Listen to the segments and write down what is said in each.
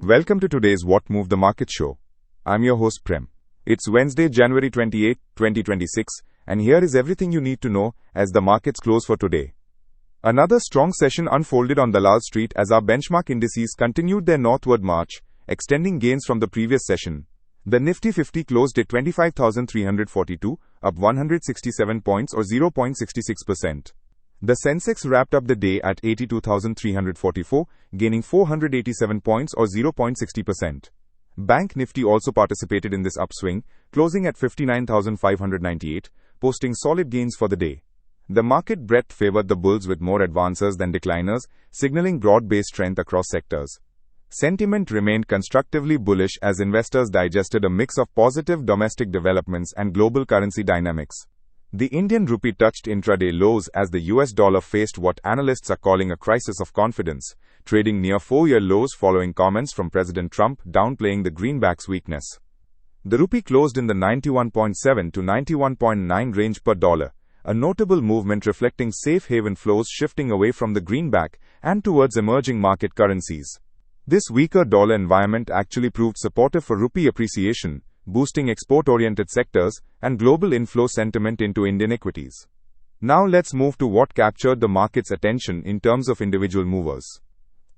Welcome to today's What Moved the Market show. I'm your host Prem. It's Wednesday, January 28, 2026, and here is everything you need to know as the markets close for today. Another strong session unfolded on Dalal Street as our benchmark indices continued their northward march, extending gains from the previous session. The Nifty 50 closed at 25,342, up 167 points or 0.66%. The Sensex wrapped up the day at 82,344, gaining 487 points or 0.60%. BankNifty also participated in this upswing, closing at 59,598, posting solid gains for the day. The market breadth favored the bulls with more advancers than decliners, signaling broad-based strength across sectors. Sentiment remained constructively bullish as investors digested a mix of positive domestic developments and global currency dynamics. The Indian rupee touched intraday lows as the US dollar faced what analysts are calling a crisis of confidence, trading near four-year lows following comments from President Trump downplaying the greenback's weakness. The rupee closed in the 91.7 to 91.9 range per dollar, a notable movement reflecting safe haven flows shifting away from the greenback and towards emerging market currencies. This weaker dollar environment actually proved supportive for rupee appreciation, boosting export-oriented sectors and global inflow sentiment into Indian equities. Now let's move to what captured the market's attention in terms of individual movers.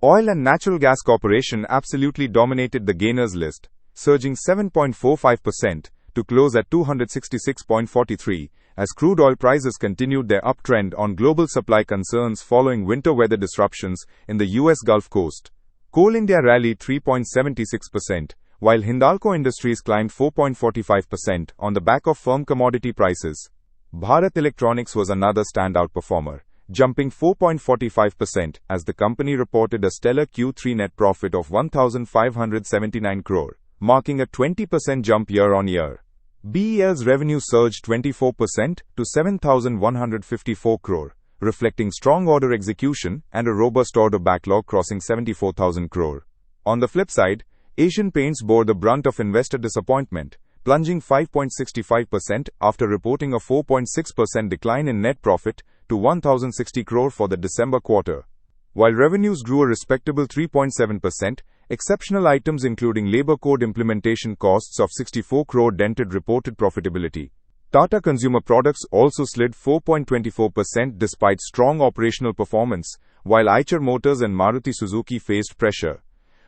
Oil and Natural Gas Corporation absolutely dominated the gainers list, surging 7.45% to close at 266.43 as crude oil prices continued their uptrend on global supply concerns following winter weather disruptions in the US Gulf Coast. Coal India rallied 3.76%, while Hindalco Industries climbed 4.45% on the back of firm commodity prices. Bharat Electronics was another standout performer, jumping 4.45% as the company reported a stellar Q3 net profit of 1,579 crore, marking a 20% jump year-on-year. BEL's revenue surged 24% to 7,154 crore, reflecting strong order execution and a robust order backlog crossing 74,000 crore. On the flip side, Asian Paints bore the brunt of investor disappointment, plunging 5.65% after reporting a 4.6% decline in net profit to 1,060 crore for the December quarter. While revenues grew a respectable 3.7%, exceptional items including labor code implementation costs of 64 crore dented reported profitability. Tata Consumer Products also slid 4.24% despite strong operational performance, while Eicher Motors and Maruti Suzuki faced pressure.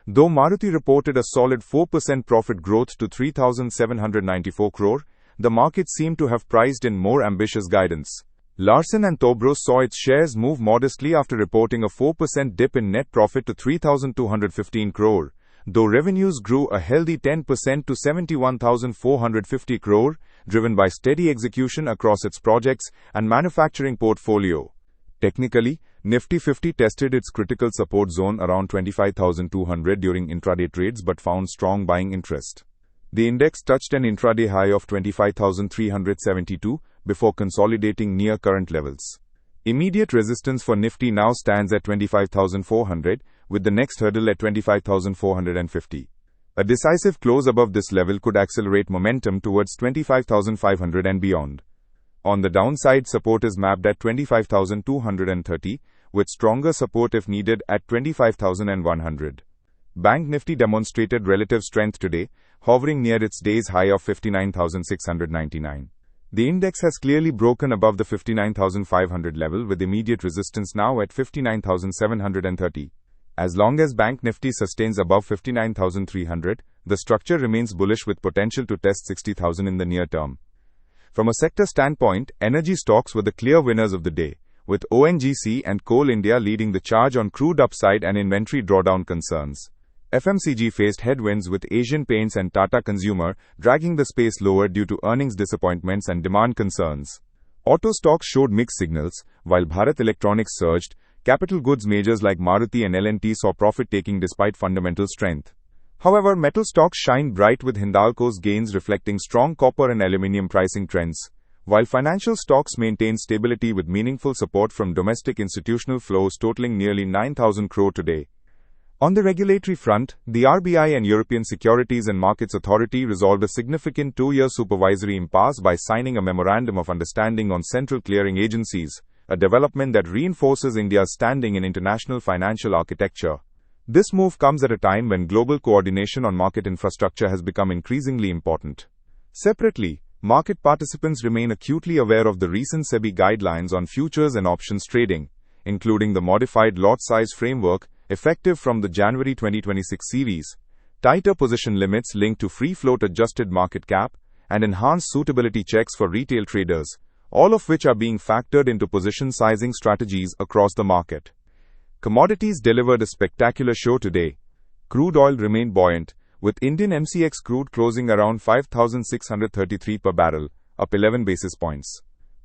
Though Maruti reported a solid 4% profit growth to 3,794 crore, the market seemed to have priced in more ambitious guidance. Larsen & Toubro saw its shares move modestly after reporting a 4% dip in net profit to 3,215 crore, though revenues grew a healthy 10% to 71,450 crore, driven by steady execution across its projects and manufacturing portfolio. Technically, Nifty 50 tested its critical support zone around 25,200 during intraday trades but found strong buying interest. The index touched an intraday high of 25,372 before consolidating near current levels. Immediate resistance for Nifty now stands at 25,400, with the next hurdle at 25,450. A decisive close above this level could accelerate momentum towards 25,500 and beyond. On the downside, support is mapped at 25,230, with stronger support if needed at 25,100. BankNifty demonstrated relative strength today, hovering near its day's high of 59,699. The index has clearly broken above the 59,500 level, with immediate resistance now at 59,730. As long as BankNifty sustains above 59,300, the structure remains bullish with potential to test 60,000 in the near term. From a sector standpoint, energy stocks were the clear winners of the day, with ONGC and Coal India leading the charge on crude upside and inventory drawdown concerns. FMCG faced headwinds with Asian Paints and Tata Consumer dragging the space lower due to earnings disappointments and demand concerns. Auto stocks showed mixed signals, while Bharat Electronics surged. Capital goods majors like Maruti and L&T saw profit-taking despite fundamental strength. However, metal stocks shined bright with Hindalco's gains reflecting strong copper and aluminium pricing trends, while financial stocks maintained stability with meaningful support from domestic institutional flows totaling nearly 9,000 crore today. On the regulatory front, the RBI and European Securities and Markets Authority resolved a significant two-year supervisory impasse by signing a memorandum of understanding on central clearing agencies, a development that reinforces India's standing in international financial architecture. This move comes at a time when global coordination on market infrastructure has become increasingly important. Separately, market participants remain acutely aware of the recent SEBI guidelines on futures and options trading, including the modified lot size framework, effective from the January 2026 series, tighter position limits linked to free float adjusted market cap, and enhanced suitability checks for retail traders, all of which are being factored into position sizing strategies across the market. Commodities delivered a spectacular show today. Crude oil remained buoyant, with Indian MCX crude closing around 5,633 per barrel, up 11 basis points.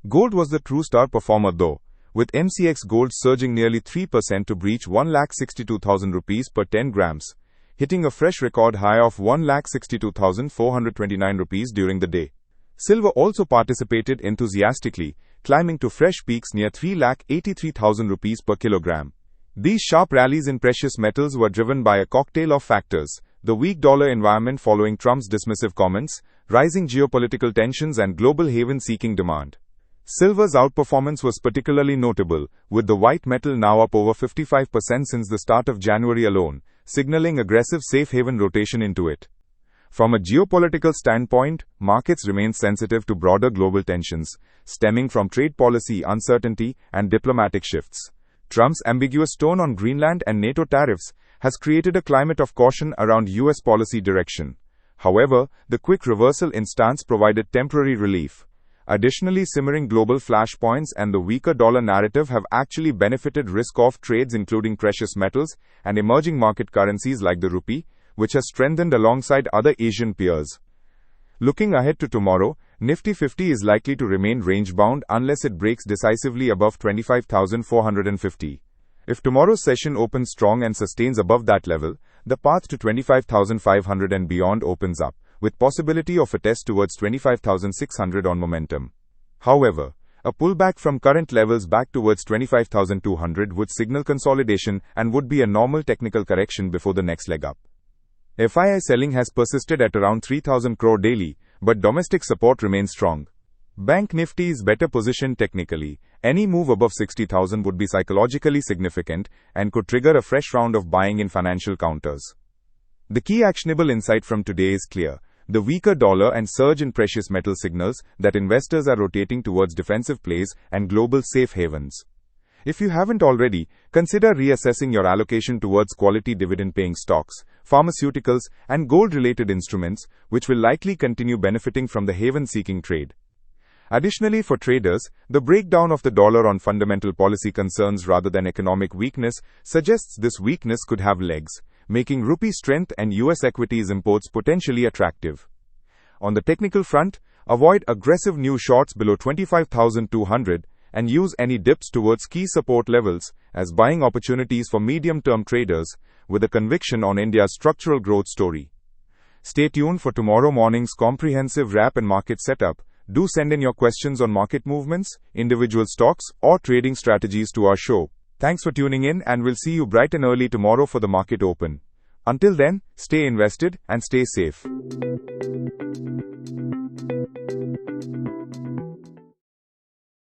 Gold was the true star performer though, with MCX gold surging nearly 3% to breach 1,62,000 rupees per 10 grams, hitting a fresh record high of 1,62,429 rupees during the day. Silver also participated enthusiastically, climbing to fresh peaks near 3,83,000 rupees per kilogram. These sharp rallies in precious metals were driven by a cocktail of factors: the weak dollar environment following Trump's dismissive comments, rising geopolitical tensions, and global haven-seeking demand. Silver's outperformance was particularly notable, with the white metal now up over 55% since the start of January alone, signaling aggressive safe haven rotation into it. From a geopolitical standpoint, markets remain sensitive to broader global tensions, stemming from trade policy uncertainty and diplomatic shifts. Trump's ambiguous tone on Greenland and NATO tariffs has created a climate of caution around U.S. policy direction. However, the quick reversal in stance provided temporary relief. Additionally, simmering global flashpoints and the weaker dollar narrative have actually benefited risk-off trades including precious metals and emerging market currencies like the rupee, which has strengthened alongside other Asian peers. Looking ahead to tomorrow, Nifty 50 is likely to remain range-bound unless it breaks decisively above 25,450. If tomorrow's session opens strong and sustains above that level, the path to 25,500 and beyond opens up, with possibility of a test towards 25,600 on momentum. However, a pullback from current levels back towards 25,200 would signal consolidation and would be a normal technical correction before the next leg up. FII selling has persisted at around 3,000 crore daily, but domestic support remains strong. BankNifty is better positioned technically. Any move above 60,000 would be psychologically significant and could trigger a fresh round of buying in financial counters. The key actionable insight from today is clear. The weaker dollar and surge in precious metal signals that investors are rotating towards defensive plays and global safe havens. If you haven't already, consider reassessing your allocation towards quality dividend-paying stocks, pharmaceuticals, and gold-related instruments, which will likely continue benefiting from the haven-seeking trade. Additionally, for traders, the breakdown of the dollar on fundamental policy concerns rather than economic weakness suggests this weakness could have legs, making rupee strength and US equities imports potentially attractive. On the technical front, avoid aggressive new shorts below 25,200 and use any dips towards key support levels as buying opportunities for medium-term traders with a conviction on India's structural growth story. Stay tuned for tomorrow morning's comprehensive wrap and market setup. Do send in your questions on market movements, individual stocks, or trading strategies to our show. Thanks for tuning in, and we'll see you bright and early tomorrow for the market open. Until then, stay invested and stay safe.